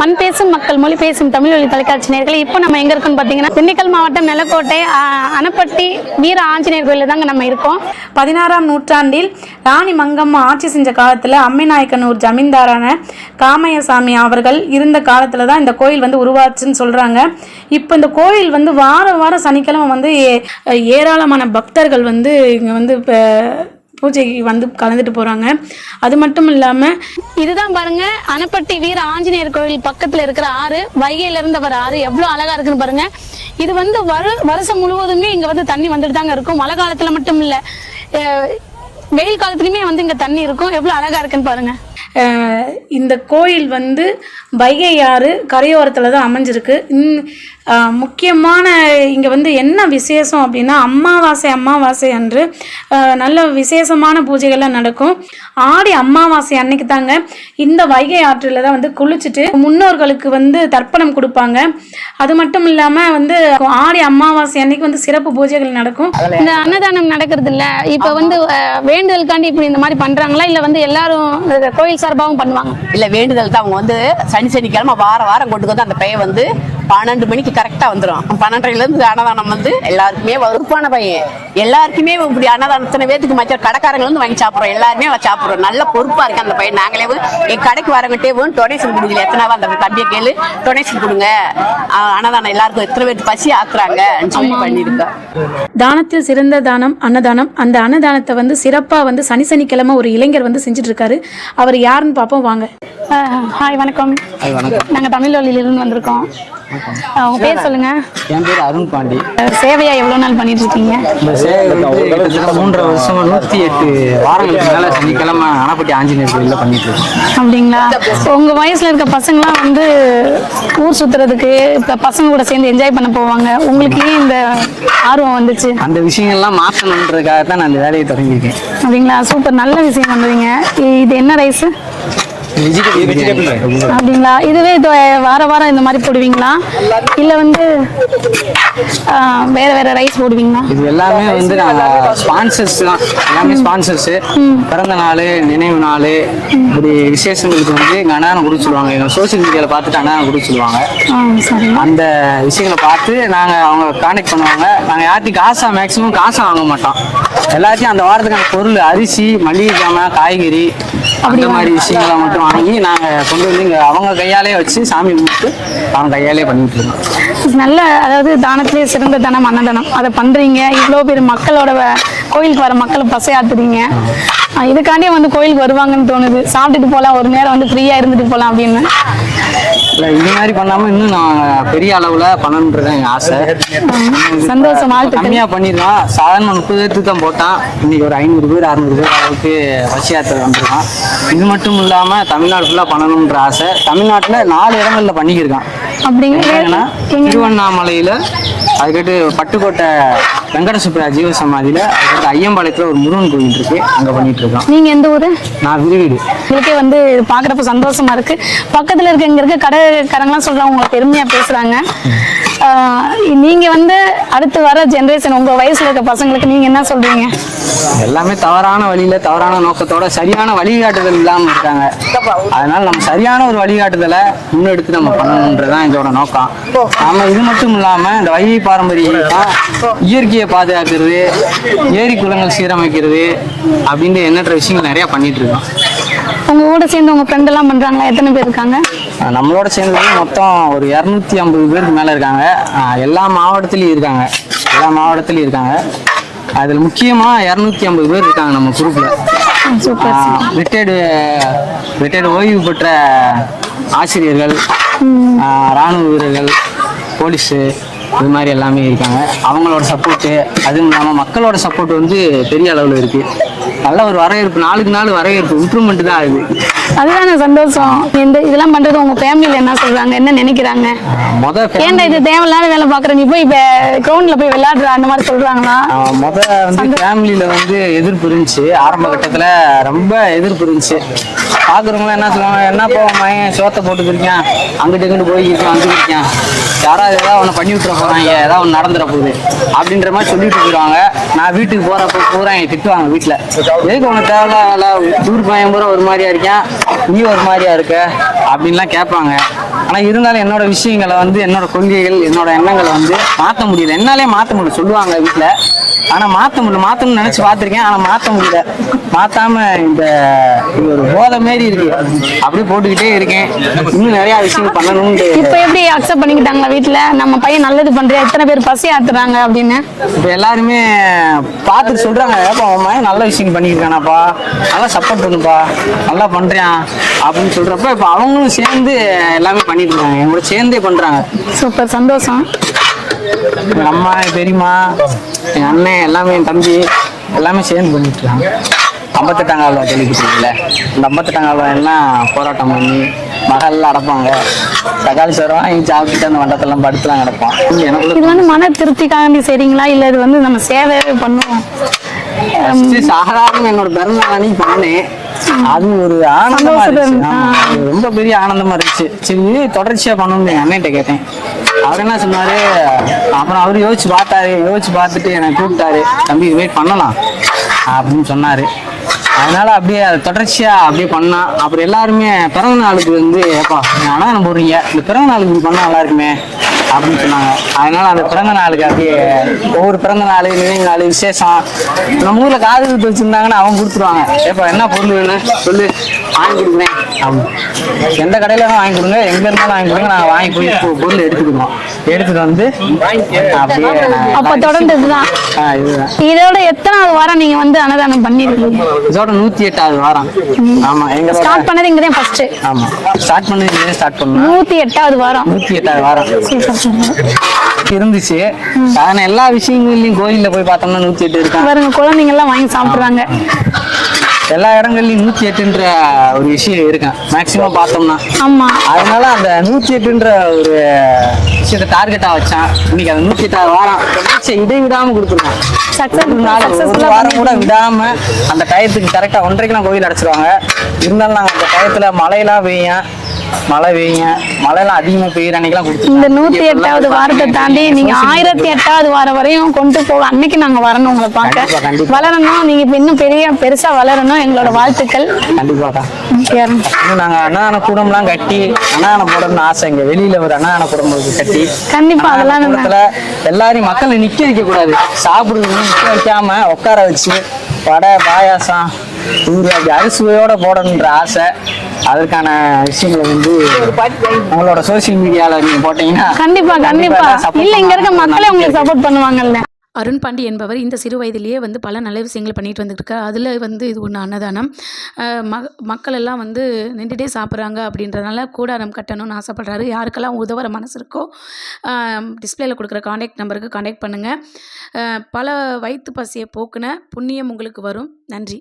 மண் பேசும் மக்கள் மொழி பேசும் தமிழ் வழி தொலைக்காட்சி நேயர்களே, இப்போ நம்ம எங்க இருக்கோம்னு பார்த்தீங்கன்னா திண்டுக்கல் மாவட்டம் நெலக்கோட்டை அணப்பட்டி வீர ஆஞ்சநேயர் கோயிலில் தாங்க நம்ம இருக்கோம். 16ஆம் நூற்றாண்டில் ராணி மங்கம்மா ஆட்சி செஞ்ச காலத்தில் அம்மைநாயக்கனூர் ஜமீன்தாரான காமையசாமி அவர்கள் இருந்த காலத்தில் தான் இந்த கோயில் உருவாச்சுன்னு சொல்கிறாங்க. இப்போ இந்த கோயில் வாரம் சனிக்கிழமை ஏராளமான பக்தர்கள் இங்கே இப்போ பூஜைக்கு கலந்துட்டு போகிறாங்க. அது மட்டும் இல்லாமல் இதுதான் பாருங்க, அணப்பட்டி வீர ஆஞ்சநேயர் கோயில் பக்கத்தில் இருக்கிற ஆறு, வைகையில இருந்து வர ஆறு எவ்வளோ அழகா இருக்குன்னு பாருங்க. இது வருஷம் முழுவதுமே இங்க தண்ணி வந்துட்டு தாங்க இருக்கும். மழை காலத்துல மட்டும் இல்ல, வெயில் காலத்துலயுமே இங்க தண்ணி இருக்கும். எவ்வளவு அழகா இருக்குன்னு பாருங்க. இந்த கோயில் வைகை ஆறு கரையோரத்தில் தான் அமைஞ்சிருக்கு. முக்கியமான இங்கே என்ன விசேஷம் அப்படின்னா, அமாவாசை அன்று நல்ல விசேஷமான பூஜைகள்லாம் நடக்கும். ஆடி அமாவாசை அன்னைக்கு தாங்க இந்த வைகை ஆற்றில் தான் குளிச்சுட்டு முன்னோர்களுக்கு தர்ப்பணம் கொடுப்பாங்க. அது மட்டும் இல்லாமல் ஆடி அமாவாசை அன்னைக்கு சிறப்பு பூஜைகள் நடக்கும். இந்த அன்னதானம் நடக்கிறது இல்லை, இப்போ வேண்டுதலுக்காண்டி இப்படி இந்த மாதிரி பண்றாங்களா, இல்லை எல்லாரும் கோயில் சார்பாகவும் பண்ணுவாங்க? இல்லை, வேண்டுதல் தான். அவங்க சனிக்கிழமை வாரம் கொண்டு அந்த பையன் 12 மணிக்கு கரெக்டா வந்துடும். 12:30 அன்னதானம் எல்லாருக்குமே உறுப்பான பையன். எல்லாருக்குமே இப்படி அன்னதானத்தின பேத்துக்கு மற்ற கடைக்காரங்க வாங்கி சாப்பிட்றோம். எல்லாருமே சாப்பிட்றோம். நல்ல பொறுப்பா இருக்கு அந்த பையன். நாங்களே என் கடைக்கு வரங்கிட்டே டொனேஷன் கொடுக்கல, எத்தனாவா அந்த தம்பியை கேளு, டொனேஷன் கொடுங்க, அன்னதானம் எல்லாருக்கும் எத்தனை பேருக்கு பசி ஆக்குறாங்கன்னு சொல்லி பண்ணியிருக்கோம். தானத்தில் சிறந்த தானம் அன்னதானம். அந்த அன்னதானத்தை சிறப்பாக சனிக்கிழமை ஒரு இளைஞர் செஞ்சுட்டு இருக்காரு. அவர் யாருன்னு பார்ப்போம் வாங்க. ஹாய், வணக்கம். நாங்கள் தமிழ் வழியிலிருந்து வந்திருக்கோம். உங்க பேர் சொல்லுங்க. என் பேர் அருண் பாண்டி. சேவையா எவ்வளவு நாள் பண்ணிட்டு இருக்கீங்க? இந்த சேவை 3.5 வருஷமா 108 வாரங்களுக்கு மேல சனிக்கிழமை அணப்பட்டி ஆஞ்சநேயர் கோயிலில் பண்ணிட்டு இருக்கோம். அப்படிங்களா? உங்க வயசுல இருக்க பசங்களாம் ஊர் சுத்துறதுக்கு இப்ப பசங்க கூட சேர்ந்து என்ஜாய் பண்ண போவாங்க. உங்களுக்கு ஏன் இந்த ஆர்வம் வந்துச்சு? அந்த விஷயங்கள்லாம் மாற்றணுன்றதுக்காக தான் நான் இந்த வேலையை தொடங்கியிருக்கேன். அப்படிங்களா? சூப்பர், நல்ல விஷயம் பண்றீங்க. இது என்ன ரைஸ்? அப்படிங்களா? இதுவே வாரம் இந்த மாதிரி போடுவீங்களா, இல்ல வேற ரைஸ் போடுவீங்களா? இது எல்லாமே ஸ்பான்சர்ஸ் தான். எல்லாமே ஸ்பான்சர்ஸ். பிறந்த நாள், நினைவு நாள், இப்படி விசேஷங்களுக்கு அன்னதானம் கொடுக்க சொல்லுவாங்க. எங்க சோசியல் மீடியால பார்த்துட்டு அன்னதானம் கொடுக்க சொல்லுவாங்க. அந்த விஷயங்களை பார்த்து அவங்க கான்டாக்ட் பண்ணுவாங்க. நாங்க யார்ட்டையும் மேக்சிமம் காசை வாங்க மாட்டோம். எல்லாத்தையும் அந்த வாரத்துக்கான பொருள், அரிசி, மளிகை ஜாமான், காய்கறி, அந்த மாதிரி விஷயங்களை மட்டும் வாங்கி நாங்க கொண்டு இங்க அவங்க கையாலே வச்சு சாமி கும்பிட்டு அவங்க கையாலே பண்ணிட்டு இருக்கோம். நல்ல, அதாவது தானத்திலே சிறந்த தானம் அன்னதானம். அதை பண்றீங்க. இவ்வளோ பேர் மக்களோட கோயிலுக்கு வர மக்களை பசையாத்துறீங்க. இதுக்காண்டி கோயிலுக்கு வருவாங்கன்னு தோணுது. சாப்பிட்டுட்டு போகலாம், ஒரு நேரம் ஃப்ரீயா இருந்துட்டு போகலாம் அப்படின்னு. இல்லை, இது மாதிரி பண்ணாமல் இன்னும் நான் பெரிய அளவில் பண்ணணுன்றது எங்கள் ஆசை. சந்தோஷம். கம்மியாக பண்ணிடலாம். சாதாரண 30 பேருக்கு தான் போட்டான். இன்னைக்கு ஒரு 500 பேர் 600 பேர் அளவுக்கு பஸ் யாத்திரை வந்துருக்கான். இது மட்டும் இல்லாமல் தமிழ்நாடு ஃபுல்லாக பண்ணணுன்ற ஆசை. தமிழ்நாட்டில் 4 இடங்களில் பண்ணிக்கிருக்கான். அப்படிங்கன்னா திருவண்ணாமலையில், அதுக்கடுத்து பட்டுக்கோட்டை வெங்கடசுப்ரா ஜீவ சமாதியில், அதுக்கடுத்து ஐயம்பாளையத்தில் ஒரு முருகன் கோயில் இருக்கு, அங்கே பண்ணிட்டு இருக்கோம். நீங்க எந்த ஊரு? நான் விருவீடு. உங்களுக்கே பாக்குறப்ப சந்தோஷமா இருக்கு. பக்கத்துல இருக்க கடைக்காரங்களாம் சொல்றாங்க, உங்களை பெருமையா பேசுறாங்க. நீங்க அடுத்து வர ஜெனரேஷன், உங்க வயசுல இருக்க பசங்களுக்கு நீங்க என்ன சொல்றீங்க? எல்லாமே தவறான வழியில, தவறான நோக்கத்தோட, சரியான வழிகாட்டுதல் இல்லாம இருக்காங்க. அதனால நம்ம சரியான ஒரு வழிகாட்டுதலை முன்னெடுத்து நம்ம பண்ணணும்ன்றதான் இதோட நோக்கம். நாம இது மட்டும் இல்லாம இந்த வைகை பாரம்பரியமா இயற்கையை பாதுகாக்கிறது, ஏரி குளங்கள் சீரமைக்கிறது அப்படின்னு எண்ணற்ற விஷயங்கள் நிறைய பண்ணிட்டு இருக்கோம். உங்க கூட சேர்ந்து உங்க ஃப்ரெண்ட் எல்லாம் பண்றாங்களா? எத்தனை பேர் இருக்காங்க? நம்மளோட சேர்ந்து மொத்தம் ஒரு 250 பேருக்கு மேல இருக்காங்க. எல்லா மாவட்டத்திலயும் இருக்காங்க. அதில் முக்கியமா 250 பேர் இருக்காங்க நம்ம குரூப்ல. ரிட்டையர்டு ஓய்வு பெற்ற ஆசிரியர்கள், இராணுவ வீரர்கள், போலீஸு, இது மாதிரி எல்லாமே இருக்காங்க. அவங்களோட சப்போர்ட்டு, அதுவும் இல்லாமல் மக்களோட சப்போர்ட் பெரிய அளவில் இருக்கு. நல்ல ஒரு வரவேற்பு, நாளுக்கு நாள் வரவேற்பு, இம்ப்ரூவ்மெண்ட் தான் ஆகுது. அதுதானே சந்தோஷம். இதெல்லாம் பண்றது உங்க ஃபேமிலியில என்ன சொல்றாங்க, என்ன நினைக்கிறாங்க? ஏன்டா இது தேவையில்லாத வேலை பாக்குற, நீ போய் கிரவுண்ட்ல போய் விளையாடுற அந்த மாதிரி சொல்றாங்களா? ஃபேமிலியில எதிர்ப்பு இருந்துச்சு. ஆரம்ப கட்டத்துல ரொம்ப எதிர்ப்பு இருந்துச்சு. பாக்குறவங்களாம் என்ன சொல்லுவாங்க, என்ன போவாம சோத்தை போட்டுக்கிருக்கேன், அங்கிட்டு இங்கிட்டு போய்க்கிருக்கேன், வந்துக்கிருக்கேன், யாராவது ஏதாவது ஒன்று பண்ணி விட்டுற போகிறாங்க, ஏதாவது ஒன்று நடந்துட போகுது அப்படின்ற மாதிரி சொல்லிட்டு போயிடுவாங்க. நான் வீட்டுக்கு போகிறப்ப பூரா என் திட்டுவாங்க வீட்டில், எதுக்கு உனக்கு தேவையில்ல ஊர் பையன் பூரா ஒரு மாதிரியா இருக்கேன், நீ ஒரு மாதிரியா இருக்க அப்படின்லாம் கேட்பாங்க. ஆனால் இருந்தாலும் என்னோட விஷயங்களை வந்து, என்னோட கொள்கைகள், என்னோட எண்ணங்களை வந்து மாற்ற முடியல, என்னாலே மாற்ற முடியல. சொல்லுவாங்க வீட்டில், ஆனால் மாற்ற முடியல. மாற்றணும்னு நினச்சி பார்த்துருக்கேன், ஆனால் மாற்ற முடியல. மாற்றாம இந்த இது ஒரு போதை மாரி இருக்கு, அப்படியே போட்டுக்கிட்டே இருக்கேன். இன்னும் நிறைய விஷயங்கள் பண்ணணும்னு. இப்ப எப்படி அக்செப்ட் பண்ணிக்கிட்டாங்களா வீட்டுல, நம்ம பையன் நல்லது பண்றியா, எத்தனை பேர் பசி ஆத்துறாங்க அப்படின்னு? இப்போ எல்லாருமே பார்த்துட்டு சொல்றாங்க, ஏப்பா உன் மகன் நல்ல விஷயம் பண்ணியிருக்கானாப்பா, நல்லா சப்போர்ட் பண்ணுப்பா, நல்லா பண்றியான் அப்படின்னு சொல்றப்ப இப்போ அவங்களும் சேர்ந்து எல்லாமே பண்ணிட்டு இருக்காங்க, என் கூட சேர்ந்தே பண்றாங்க. சூப்பர், சந்தோஷம். எங்க அம்மா, என் பெரியம்மா, என் அண்ணன், எல்லாமே என் தம்பி எல்லாமே சேர்ந்து பண்ணிட்டு இருக்காங்க. 58ஆம் கால்வா கேள்விப்பட்டிருக்கீங்களே, இந்த 58ஆம் கால்வா எல்லாம் போராட்டம் பண்ணி மகள்லாம் அடைப்பாங்க. தக்காளி சோறும் வாங்கி சாப்பிட்டுட்டு அந்த மண்டலத்தெல்லாம் படுத்துலாம் கிடப்போம். இது வந்து மன திருப்திக்காண்டி செய்றீங்களா, இல்ல இது வந்து நம்ம சேவையே பண்ணுவோம்? சாதாரண என்னோட பிறந்த நாள் அன்னைக்கு பண்ணேன், அது ஒரு ஆனந்தமா இருந்துச்சு. ஆமா, ரொம்ப பெரிய ஆனந்தமா இருந்துச்சு. சரி தொடர்ச்சியா பண்ணணும்னு என் அண்ணன்ட்ட கேட்டேன். அவர் என்ன சொன்னாரு, அப்புறம் அவரு யோசிச்சு பார்த்தாரு, யோசிச்சு பார்த்துட்டு எனக்கு கூப்பிட்டாரு, தம்பி இது வெயிட் பண்ணலாம் அப்படின்னு சொன்னாரு. அதனால அப்படியே அதை தொடர்ச்சியா அப்படியே பண்ணா. அப்புறம் எல்லாருமே பிறந்த நாளுக்கு வந்து, ஏப்பா நீங்க அன்னதானம் போடுறீங்க, இந்த பிறந்த நாளுக்கு இப்படி பண்ணா நல்லா இருக்குமே அப்படின்னு சொன்னாங்க. அதனால அந்த பிறந்த நாளுக்கு அப்படியே ஒவ்வொரு பிறந்த நாள், நினைவு நாள், விசேஷம், நம்ம ஊர்ல காது குத்து வச்சிருந்தாங்கன்னா அவங்க கொடுத்துருவாங்க. ஏப்பா என்ன பொருள் வேணும் சொல்லு, வாங்கி கொடுக்குறேன் அப்படின்னு. எந்த கடையில வாங்கி கொடுங்க, எங்க இருந்தாலும் வாங்கி கொடுங்க, நாங்கள் வாங்கி போய் பொருள் எடுத்துக்கிடுவோம். எடுத்துட்டு வந்து அப்படியே அப்ப தொடர்ந்து இதுதான். இதுதான். இதோட எத்தனாவது வாரம் நீங்க வந்து அன்னதானம் பண்ணிருக்கீங்க? இதோட 108வது வாரம். ஆமா, எங்க ஸ்டார்ட் பண்ணது இங்கதான் ஃபர்ஸ்ட். ஆமா, ஸ்டார்ட் பண்ணது ஸ்டார்ட் பண்ணோம். 108வது வாரம். 108வது வாரம் இருந்துச்சு. ஆனா எல்லா விஷயங்கள்லயும் கோயில்ல போய் பார்த்தோம்னா 108 இருக்காங்க பாருங்க, குழந்தைங்க எல்லாம் வாங்கி சாப்பிடுறாங்க. எல்லா இடங்கள்லயும் 108ன்ற ஒரு விஷயம் இருக்கேன் மேக்சிமம் பார்த்தோம்னா. ஆமா, அதனால அந்த 108ன்ற ஒரு விஷயத்தை டார்கெட்டா வச்சான். இன்னைக்கு அந்த 108வது வாரம் இடைவிடாம கொடுத்துருக்கான். ஒரு வாரம் கூட விடாம அந்த டயத்துக்கு கரெக்டா 1:30க்கு கோயில் அடைச்சிருவாங்க. இருந்தாலும் நாங்க அந்த டயத்துல மழையெல்லாம் மழையெல்லாம் அதிகமா பெய்யுற அன்னைக்கெல்லாம் கொடுத்து இந்த 108வது வாரத்தை தாண்டி நீங்க 1008வது வாரம் வரையும் கொண்டு போக அன்னைக்கு நாங்க வரணும் உங்களை பார்க்க. வளரணும், நீங்க இப்ப இன்னும் பெருசா வளரணும், எங்களோட வாழ்த்துக்கள். கண்டிப்பாக்கா. நாங்க அன்னதான கூடம்லாம் கட்டி அன்னதானம் போடணும்னு ஆசை. இங்க வெளியில ஒரு அன்னதான கூடம் கட்டி கண்டிப்பா அதெல்லாம் எல்லாரையும் மக்களை நிக்க வைக்க கூடாது, சாப்பிடுறது நிக்க வைக்காம உட்கார வச்சு வடை, பாயாசம், அப்படி அரிசுவையோட போடணுன்ற ஆசை. அதற்கான விஷயங்களை வந்து உங்களோட சோசியல் மீடியால நீங்க போட்டீங்கன்னா கண்டிப்பா இல்ல, இங்க இருக்க மக்களே உங்களுக்கு சப்போர்ட் பண்ணுவாங்கல்ல. அருண் பாண்டி என்பவர் இந்த சிறு வயதிலேயே வந்து பல நல்ல விஷயங்கள் பண்ணிட்டு வந்துருக்காரு. அதில் வந்து இது ஒன்று அன்னதானம். மக்கள் எல்லாம் வந்து நின்றுட்டே சாப்பிட்றாங்க அப்படின்றதுனால கூடாரம் கட்டணும்னு ஆசைப்படுறாரு. யாருக்கெல்லாம் உதவுற மனசு இருக்கோ டிஸ்பிளேல கொடுக்குற காண்டாக்ட் நம்பருக்கு காண்டாக்ட் பண்ணுங்கள். பல வயிற்று பசியை போக்குன புண்ணியம் உங்களுக்கு வரும். நன்றி.